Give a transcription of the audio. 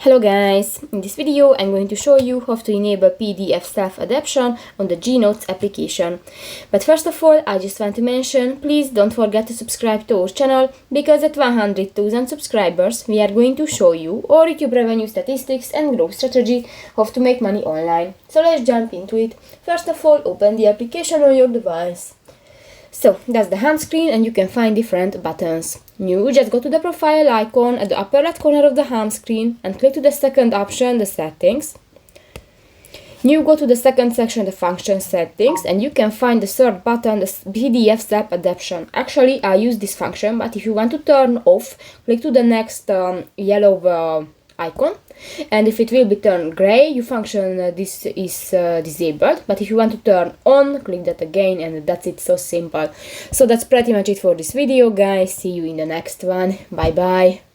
Hello guys, in this video I'm going to show you how to enable PDF self-adaption on the Jnotes application. But first of all, I just want to mention, please don't forget to subscribe to our channel, because at 100,000 subscribers we are going to show you our YouTube revenue statistics and growth strategy, how to make money online. So let's jump into it. First of all, open the application on your device. So that's the home screen, and you can find different buttons. New, just go to the profile icon at the upper left corner of the home screen and click to the second option, the settings. New, go to the second section, the function settings, and you can find the third button, the PDF self-adaption. Actually, I use this function, but if you want to turn off, click to the next yellow icon, and if it will be turned gray, your function this is disabled. But if you want to turn on, click that again, and that's it. So simple. So that's pretty much it for this video, guys. See you in the next one. Bye bye.